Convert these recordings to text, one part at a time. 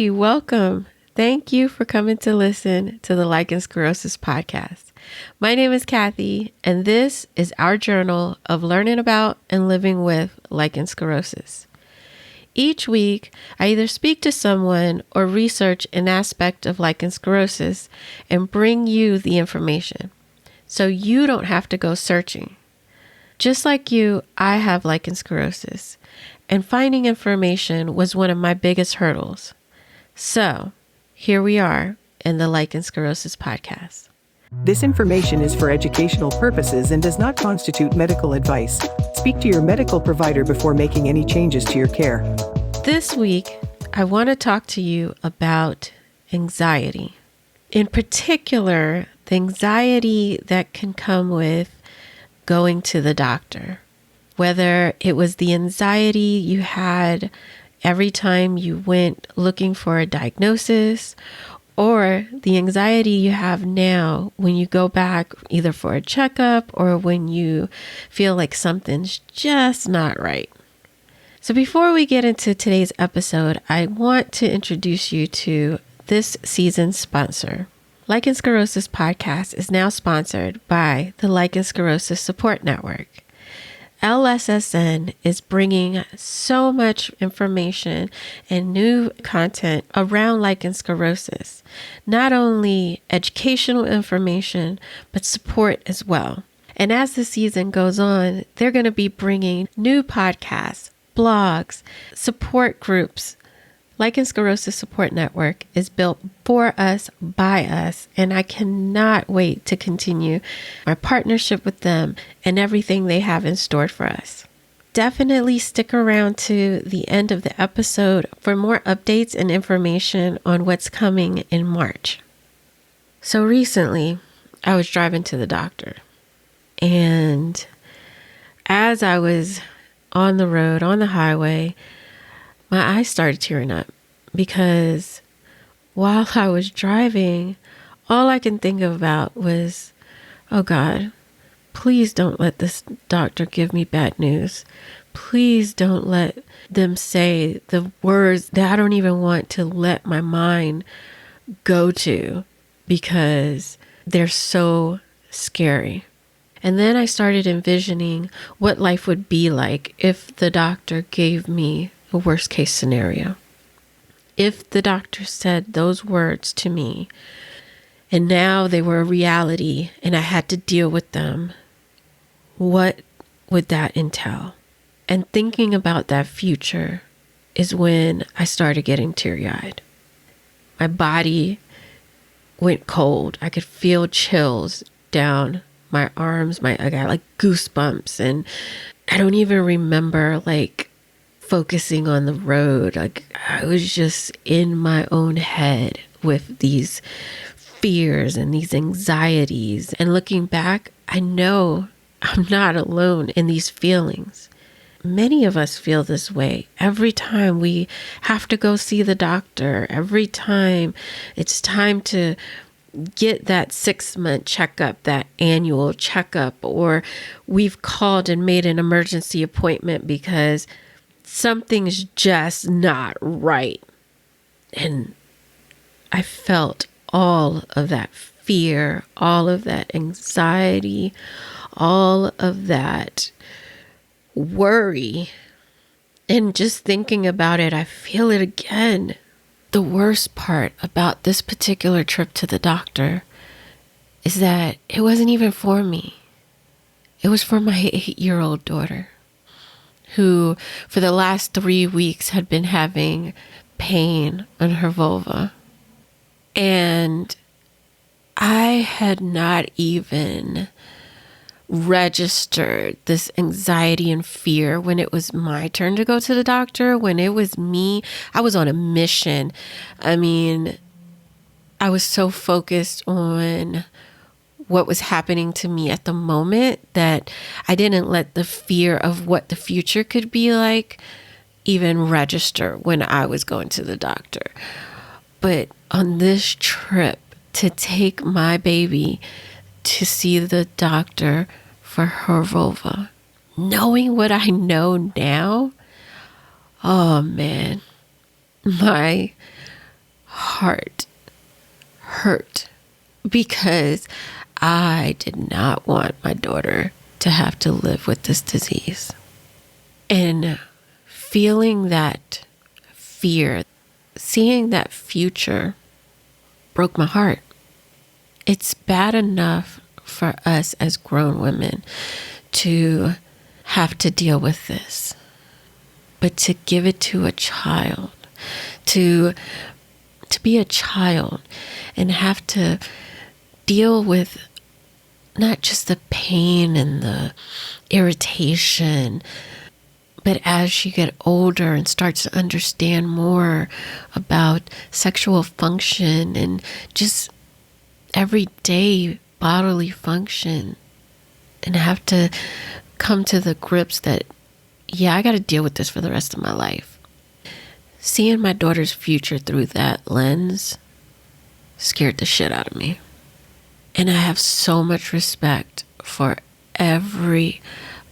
Hey, welcome. Thank you for coming to listen to the Lichen Sclerosus podcast. My name is Kathy, and this is our journal of learning about and living with lichen sclerosus. Each week, I either speak to someone or research an aspect of lichen sclerosus and bring you the information, so you don't have to go searching. Just like you, I have lichen sclerosus, and finding information was one of my biggest hurdles. So, here we are in the Lichen Sclerosus podcast. This information is for educational purposes and does not constitute medical advice. Speak to your medical provider before making any changes to your care. This week, I want to talk to you about anxiety. In particular, the anxiety that can come with going to the doctor. Whether it was the anxiety you had every time you went looking for a diagnosis, or the anxiety you have now when you go back either for a checkup or when you feel like something's just not right. So before we get into today's episode, I want to introduce you to this season's sponsor. Lichen Sclerosus podcast is now sponsored by the Lichen Sclerosus Support Network. LSSN is bringing so much information and new content around lichen sclerosus, not only educational information, but support as well. And as the season goes on, they're going to be bringing new podcasts, blogs, support groups. Lichen Sclerosus Support Network is built for us, by us, and I cannot wait to continue our partnership with them and everything they have in store for us. Definitely stick around to the end of the episode for more updates and information on what's coming in March. So recently, I was driving to the doctor, and as I was on the road, on the highway, my eyes started tearing up because while I was driving, all I can think about was, oh God, please don't let this doctor give me bad news. Please don't let them say the words that I don't even want to let my mind go to because they're so scary. And then I started envisioning what life would be like if the doctor gave me a worst case scenario. If the doctor said those words to me and now they were a reality and I had to deal with them, what would that entail? And thinking about that future is when I started getting teary-eyed. My body went cold. I could feel chills down my arms. I got like goosebumps, and I don't even remember focusing on the road. I was just in my own head with these fears and these anxieties. And looking back, I know I'm not alone in these feelings. Many of us feel this way every time we have to go see the doctor, every time it's time to get that 6-month checkup, that annual checkup, or we've called and made an emergency appointment because something's just not right. And I felt all of that fear, all of that anxiety, all of that worry. And just thinking about it, I feel it again. The worst part about this particular trip to the doctor is that it wasn't even for me. It was for my 8-year-old daughter, who for the last 3 weeks had been having pain on her vulva. And I had not even registered this anxiety and fear when it was my turn to go to the doctor. When it was me, I was on a mission. I mean, I was so focused on what was happening to me at the moment that I didn't let the fear of what the future could be like even register when I was going to the doctor. But on this trip, to take my baby to see the doctor for her vulva, knowing what I know now, oh man, my heart hurt because I did not want my daughter to have to live with this disease. And feeling that fear, seeing that future broke my heart. It's bad enough for us as grown women to have to deal with this, but to give it to a child, to be a child and have to deal with not just the pain and the irritation, but as she get older and starts to understand more about sexual function and just everyday bodily function, and have to come to the grips that, yeah, I got to deal with this for the rest of my life. Seeing my daughter's future through that lens scared the shit out of me. And I have so much respect for every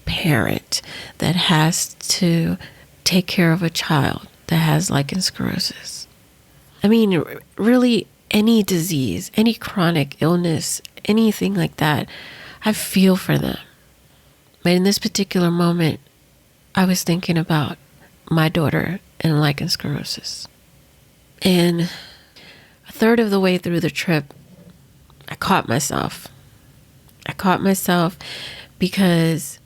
parent that has to take care of a child that has lichen sclerosus. I mean, really, any disease, any chronic illness, anything like that, I feel for them. But in this particular moment, I was thinking about my daughter and lichen sclerosus. And a third of the way through the trip, I caught myself. Because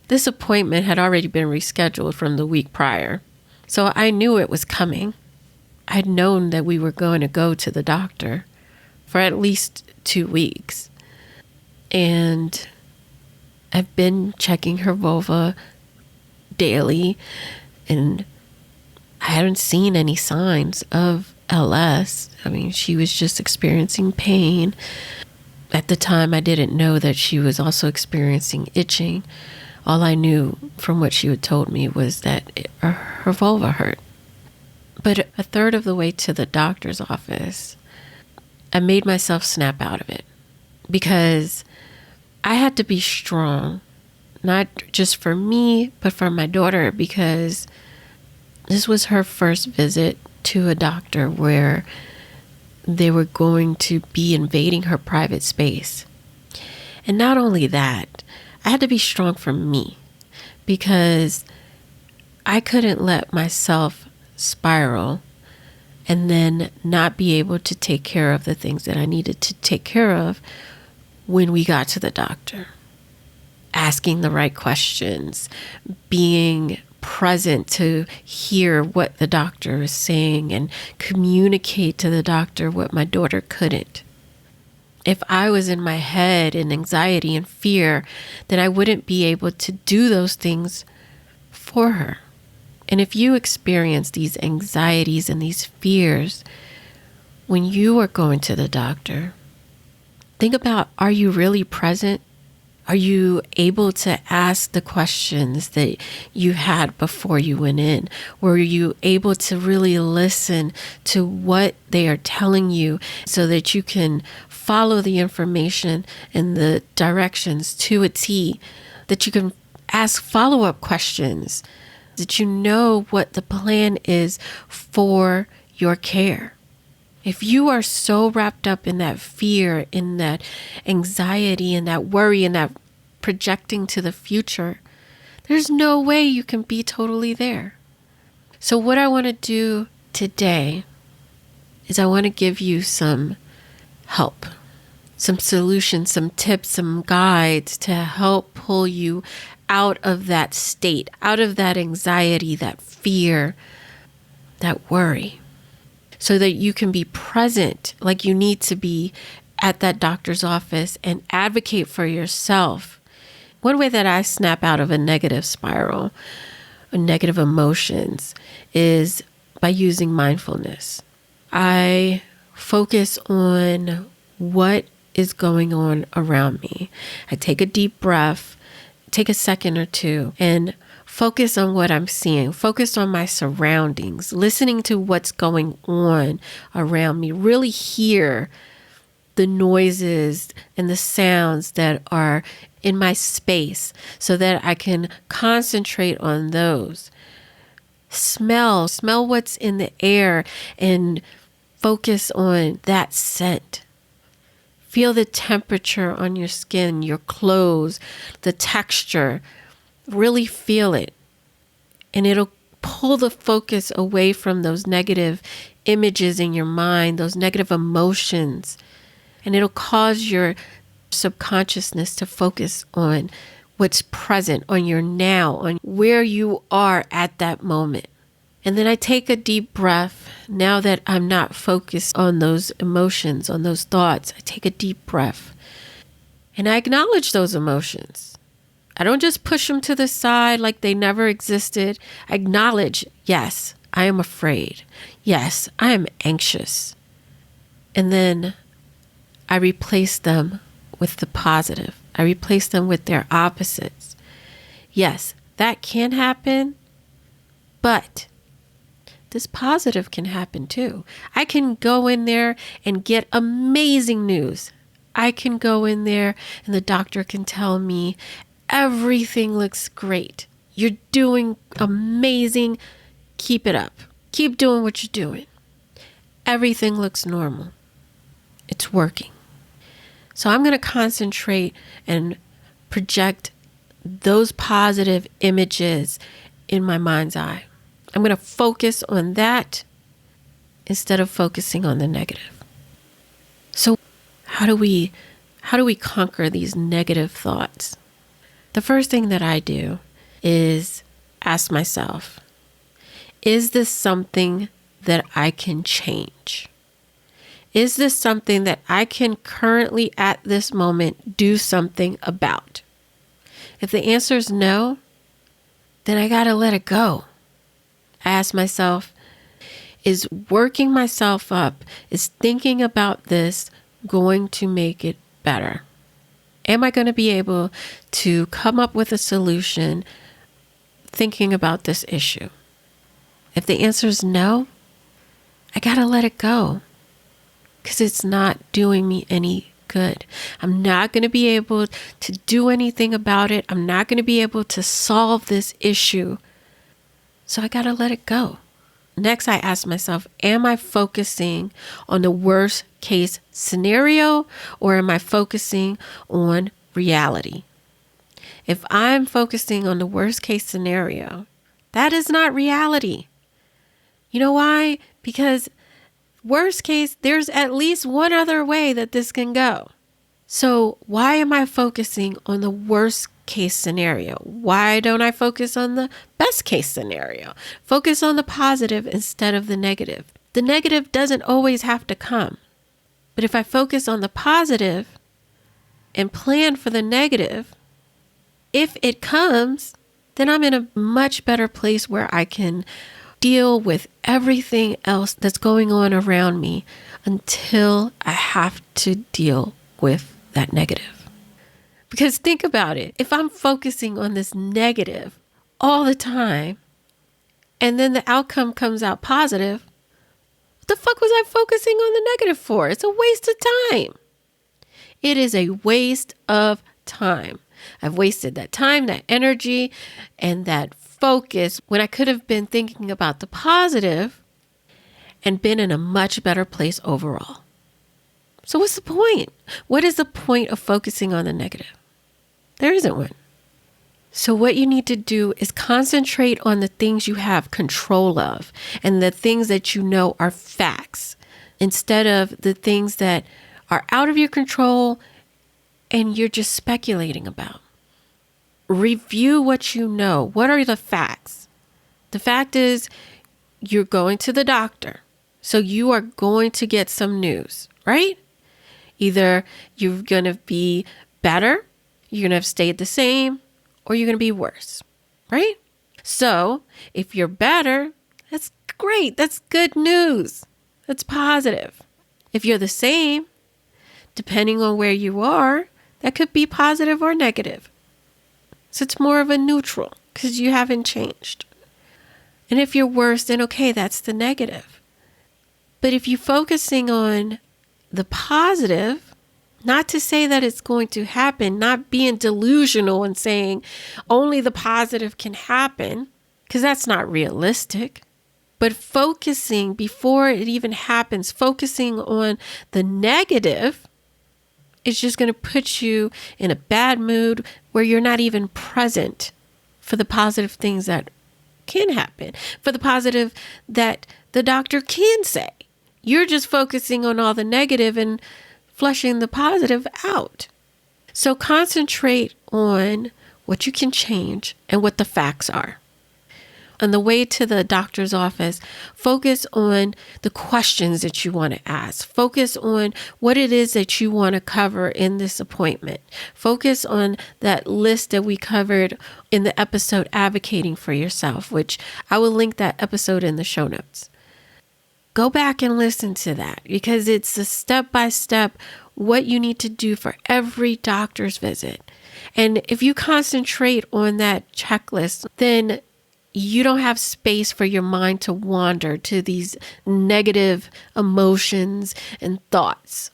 this appointment had already been rescheduled from the week prior. So I knew it was coming. I'd known that we were going to go to the doctor for at least 2 weeks. And I've been checking her vulva daily, and I hadn't seen any signs of LS. I mean, she was just experiencing pain. At the time, I didn't know that she was also experiencing itching. All I knew from what she had told me was that her vulva hurt. But a third of the way to the doctor's office, I made myself snap out of it because I had to be strong, not just for me, but for my daughter, because this was her first visit to a doctor where they were going to be invading her private space. And not only that, I had to be strong for me because I couldn't let myself spiral and then not be able to take care of the things that I needed to take care of when we got to the doctor. Asking the right questions, being present to hear what the doctor is saying and communicate to the doctor what my daughter couldn't. If I was in my head in anxiety and fear, then I wouldn't be able to do those things for her. And if you experience these anxieties and these fears when you are going to the doctor, think about, are you really present? Are you able to ask the questions that you had before you went in? Were you able to really listen to what they are telling you so that you can follow the information and the directions to a T, that you can ask follow-up questions, that you know what the plan is for your care? If you are so wrapped up in that fear, in that anxiety, in that worry, in that projecting to the future, there's no way you can be totally there. So what I want to do today is I want to give you some help, some solutions, some tips, some guides to help pull you out of that state, out of that anxiety, that fear, that worry, so that you can be present like you need to be at that doctor's office and advocate for yourself. One way that I snap out of a negative spiral, or negative emotions, is by using mindfulness. I focus on what is going on around me. I take a deep breath, take a second or two, and focus on what I'm seeing, focus on my surroundings, listening to what's going on around me, really hear the noises and the sounds that are in my space so that I can concentrate on those. Smell what's in the air and focus on that scent. Feel the temperature on your skin, your clothes, the texture. Really feel it. And it'll pull the focus away from those negative images in your mind, those negative emotions. And it'll cause your subconsciousness to focus on what's present, on your now, on where you are at that moment. And then I take a deep breath. Now that I'm not focused on those emotions, on those thoughts, I take a deep breath. And I acknowledge those emotions. I don't just push them to the side like they never existed. I acknowledge, yes, I am afraid. Yes, I am anxious. And then I replace them with the positive. I replace them with their opposites. Yes, that can happen, but this positive can happen too. I can go in there and get amazing news. I can go in there and the doctor can tell me everything looks great. You're doing amazing. Keep it up. Keep doing what you're doing. Everything looks normal. It's working. So I'm going to concentrate and project those positive images in my mind's eye. I'm going to focus on that instead of focusing on the negative. So how do we conquer these negative thoughts? The first thing that I do is ask myself, is this something that I can change? Is this something that I can currently at this moment do something about? If the answer is no, then I got to let it go. I ask myself, is working myself up, is thinking about this going to make it better? Am I going to be able to come up with a solution thinking about this issue? If the answer is no, I got to let it go because it's not doing me any good. I'm not going to be able to do anything about it. I'm not going to be able to solve this issue. So I got to let it go. Next, I ask myself, am I focusing on the worst case scenario or am I focusing on reality? If I'm focusing on the worst case scenario, that is not reality. You know why? Because worst case, there's at least one other way that this can go. So why am I focusing on the worst case scenario? Why don't I focus on the best case scenario? Focus on the positive instead of the negative. The negative doesn't always have to come. But if I focus on the positive and plan for the negative, if it comes, then I'm in a much better place where I can deal with everything else that's going on around me until I have to deal with that negative. Because think about it. If I'm focusing on this negative all the time and then the outcome comes out positive, what the fuck was I focusing on the negative for? It's a waste of time. It is a waste of time. I've wasted that time, that energy, and that focus when I could have been thinking about the positive and been in a much better place overall. So what's the point? What is the point of focusing on the negative? There isn't one. So what you need to do is concentrate on the things you have control of and the things that you know are facts instead of the things that are out of your control and you're just speculating about. Review what you know. What are the facts? The fact is you're going to the doctor. So you are going to get some news, right? Either you're going to be better, you're going to have stayed the same, or you're going to be worse, right? So if you're better, that's great. That's good news. That's positive. If you're the same, depending on where you are, that could be positive or negative. So it's more of a neutral because you haven't changed. And if you're worse, then okay, that's the negative. But if you're focusing on the positive, not to say that it's going to happen, not being delusional and saying only the positive can happen, because that's not realistic. But focusing before it even happens, focusing on the negative is just going to put you in a bad mood where you're not even present for the positive things that can happen, for the positive that the doctor can say. You're just focusing on all the negative and flushing the positive out. So concentrate on what you can change and what the facts are. On the way to the doctor's office, focus on the questions that you want to ask. Focus on what it is that you want to cover in this appointment. Focus on that list that we covered in the episode Advocating for Yourself, which I will link that episode in the show notes. Go back and listen to that because it's a step-by-step what you need to do for every doctor's visit. And if you concentrate on that checklist, then you don't have space for your mind to wander to these negative emotions and thoughts.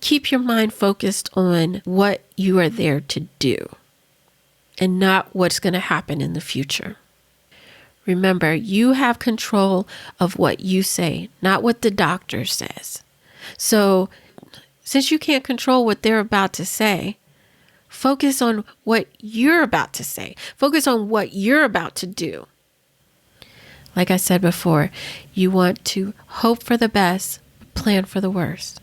Keep your mind focused on what you are there to do and not what's going to happen in the future. Remember, you have control of what you say, not what the doctor says. So, since you can't control what they're about to say, focus on what you're about to say. Focus on what you're about to do. Like I said before, you want to hope for the best, plan for the worst.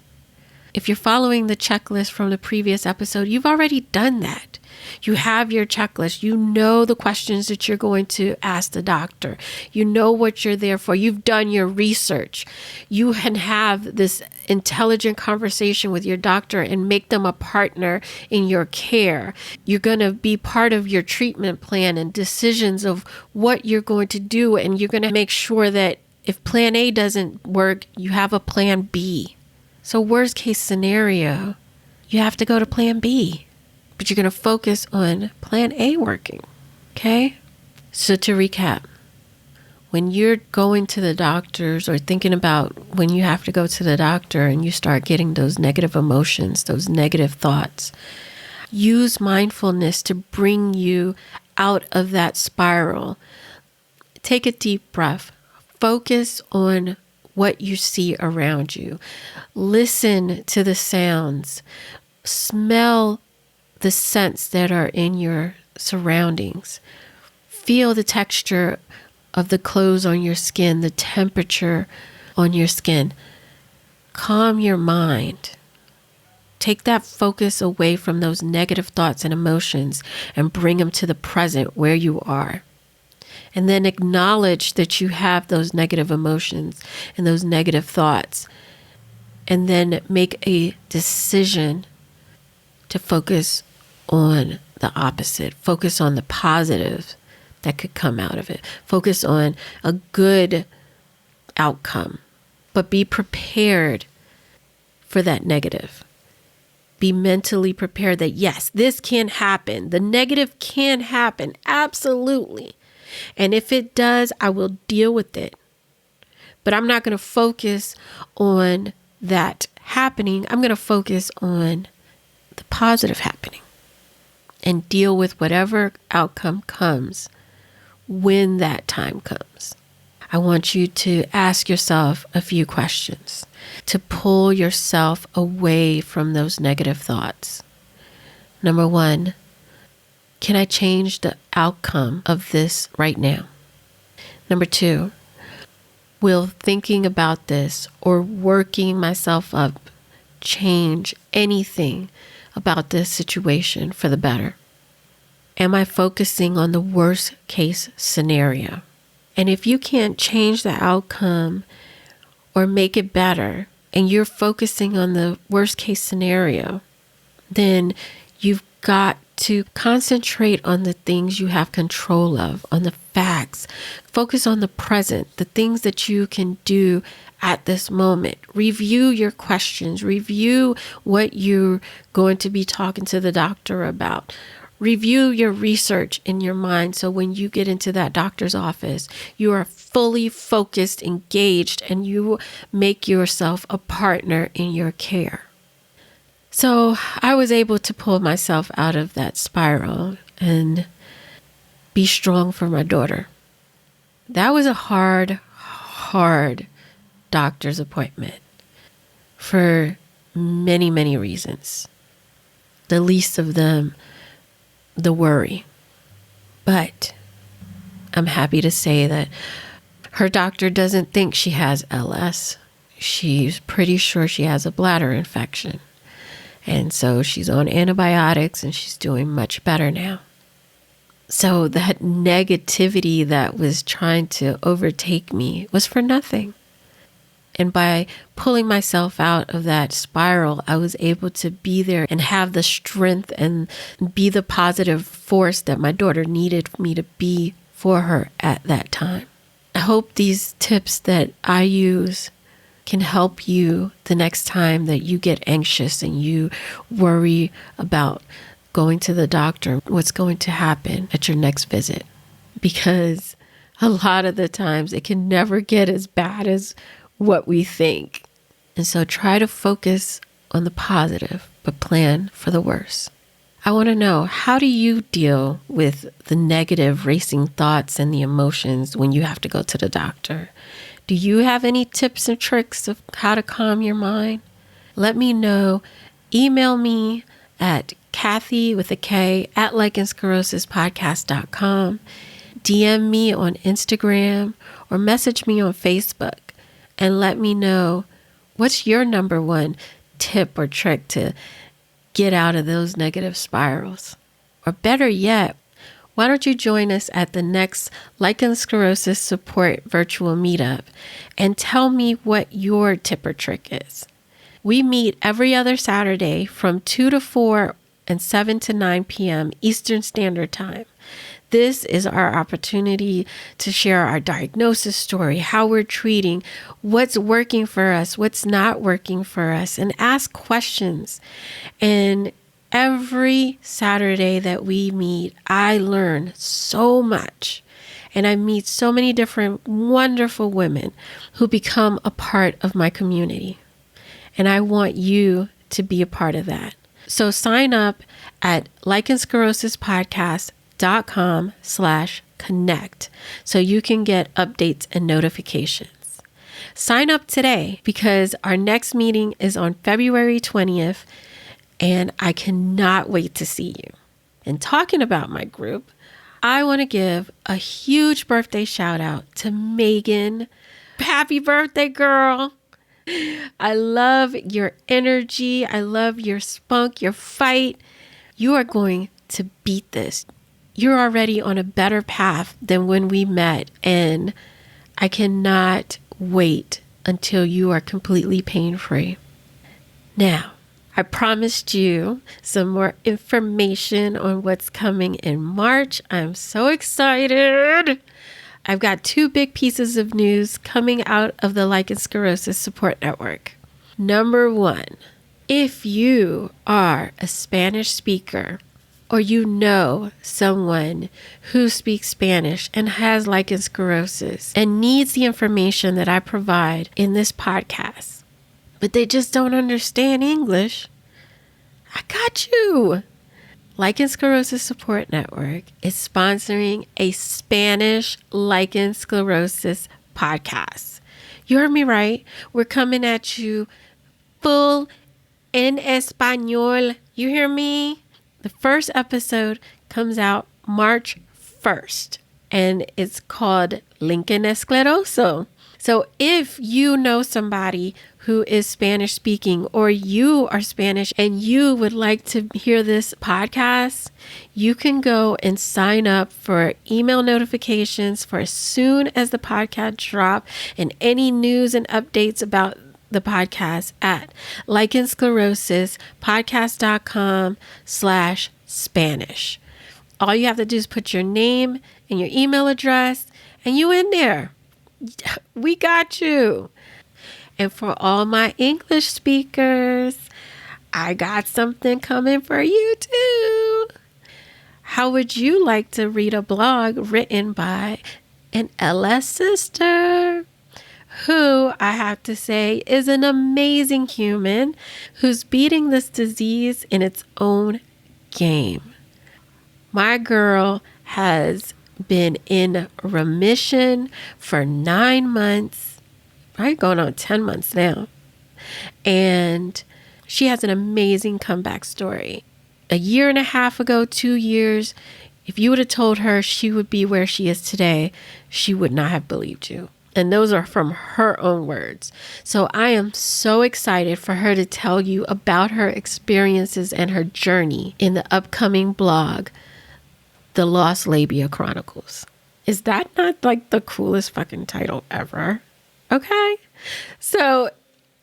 If you're following the checklist from the previous episode, you've already done that. You have your checklist. You know the questions that you're going to ask the doctor. You know what you're there for. You've done your research. You can have this intelligent conversation with your doctor and make them a partner in your care. You're going to be part of your treatment plan and decisions of what you're going to do. And you're going to make sure that if plan A doesn't work, you have a plan B. So worst case scenario, you have to go to plan B, but you're going to focus on plan A working. Okay. So to recap, when you're going to the doctors or thinking about when you have to go to the doctor and you start getting those negative emotions, those negative thoughts, use mindfulness to bring you out of that spiral. Take a deep breath. Focus on what you see around you. Listen to the sounds. Smell the scents that are in your surroundings. Feel the texture of the clothes on your skin, the temperature on your skin. Calm your mind. Take that focus away from those negative thoughts and emotions and bring them to the present where you are. And then acknowledge that you have those negative emotions and those negative thoughts. And then make a decision to focus on the opposite. Focus on the positive that could come out of it. Focus on a good outcome. But be prepared for that negative. Be mentally prepared that yes, this can happen. The negative can happen. Absolutely. And if it does, I will deal with it. But I'm not going to focus on that happening. I'm going to focus on the positive happening and deal with whatever outcome comes when that time comes. I want you to ask yourself a few questions to pull yourself away from those negative thoughts. Number one, can I change the outcome of this right now? Number two, will thinking about this or working myself up change anything about this situation for the better? Am I focusing on the worst case scenario? And if you can't change the outcome or make it better, and you're focusing on the worst case scenario, then you've got to concentrate on the things you have control of, on the facts. Focus on the present, the things that you can do at this moment. Review your questions. Review what you're going to be talking to the doctor about. Review your research in your mind so when you get into that doctor's office, you are fully focused, engaged, and you make yourself a partner in your care. So I was able to pull myself out of that spiral and be strong for my daughter. That was a hard hard doctor's appointment for many, many reasons. The least of them, the worry. But I'm happy to say that her doctor doesn't think she has LS. She's pretty sure she has a bladder infection. And so she's on antibiotics and she's doing much better now. So that negativity that was trying to overtake me was for nothing. And by pulling myself out of that spiral, I was able to be there and have the strength and be the positive force that my daughter needed me to be for her at that time. I hope these tips that I use can help you the next time that you get anxious and you worry about going to the doctor, what's going to happen at your next visit. Because a lot of the times it can never get as bad as what we think. And so try to focus on the positive, but plan for the worst. I want to know, how do you deal with the negative racing thoughts and the emotions when you have to go to the doctor? Do you have any tips and tricks of how to calm your mind? Let me know. Email me at Kathy with a K at LichensClerosusPodcast.com. DM me on Instagram or message me on Facebook and let me know what's your number one tip or trick to get out of those negative spirals. Or better yet, why don't you join us at the next Lichen Sclerosus Support virtual meetup and tell me what your tip or trick is. We meet every other Saturday from 2 to 4 and 7 to 9 p.m. Eastern Standard Time. This is our opportunity to share our diagnosis story, how we're treating, what's working for us, what's not working for us, and ask questions. And every Saturday that we meet, I learn so much. And I meet so many different wonderful women who become a part of my community. And I want you to be a part of that. So sign up at lichensclerosuspodcast.com/connect so you can get updates and notifications. Sign up today because our next meeting is on February 20th and I cannot wait to see you. And talking about my group, I want to give a huge birthday shout out to Megan. Happy birthday, girl. I love your energy. I love your spunk, your fight. You are going to beat this. You're already on a better path than when we met. And I cannot wait until you are completely pain-free. Now, I promised you some more information on what's coming in March. I'm so excited. I've got 2 big pieces of news coming out of the Lichen Sclerosus Support Network. Number 1, if you are a Spanish speaker or you know someone who speaks Spanish and has lichen sclerosus and needs the information that I provide in this podcast, but they just don't understand English, I got you. Lichen Sclerosus Support Network is sponsoring a Spanish lichen sclerosus podcast. You heard me right. We're coming at you full in español. You hear me? The first episode comes out March 1st and it's called Linquen Escleroso. So if you know somebody who is Spanish speaking or you are Spanish and you would like to hear this podcast, you can go and sign up for email notifications for as soon as the podcast drop and any news and updates about the podcast at lichensclerosuspodcast.com/Spanish. All you have to do is put your name and your email address and you in there. We got you. And for all my English speakers, I got something coming for you too. How would you like to read a blog written by an LS sister who I have to say is an amazing human who's beating this disease in its own game? My girl has been in remission for 9 months probably going on 10 months now. And she has an amazing comeback story. A year and a half ago, 2 years, if you would have told her she would be where she is today, she would not have believed you. And those are from her own words. So I am so excited for her to tell you about her experiences and her journey in the upcoming blog, The Lost Labia Chronicles. Is that not like the coolest fucking title ever? Okay. So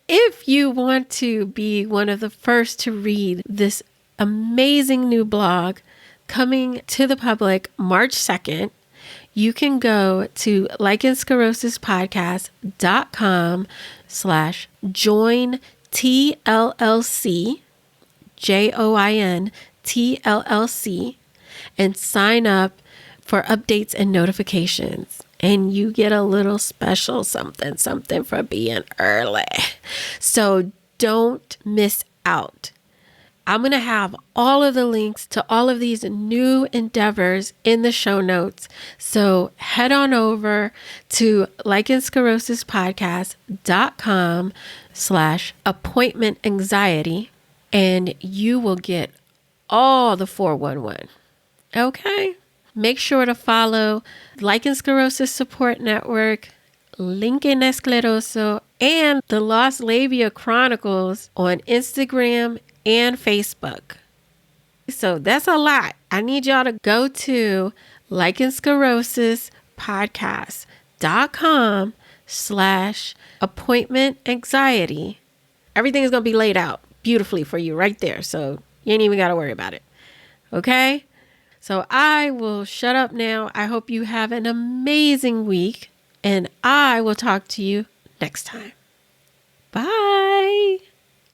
if you want to be one of the first to read this amazing new blog coming to the public March 2nd, you can go to lichensclerosuspodcast.com/join TLLC, JOIN TLLC, and sign up for updates and notifications. And you get a little special something for being early. So don't miss out. I'm going to have all of the links to all of these new endeavors in the show notes. So head on over to lichensclerosuspodcast.com/appointment anxiety, and you will get all the 411. Okay. Make sure to follow Lichen Sclerosus Support Network, Linquen Escleroso, and the Lost Labia Chronicles on Instagram and Facebook. So that's a lot. I need y'all to go to lichensclerosuspodcast.com/appointment anxiety. Everything is going to be laid out beautifully for you right there. So you ain't even got to worry about it. Okay? So I will shut up now. I hope you have an amazing week, and I will talk to you next time.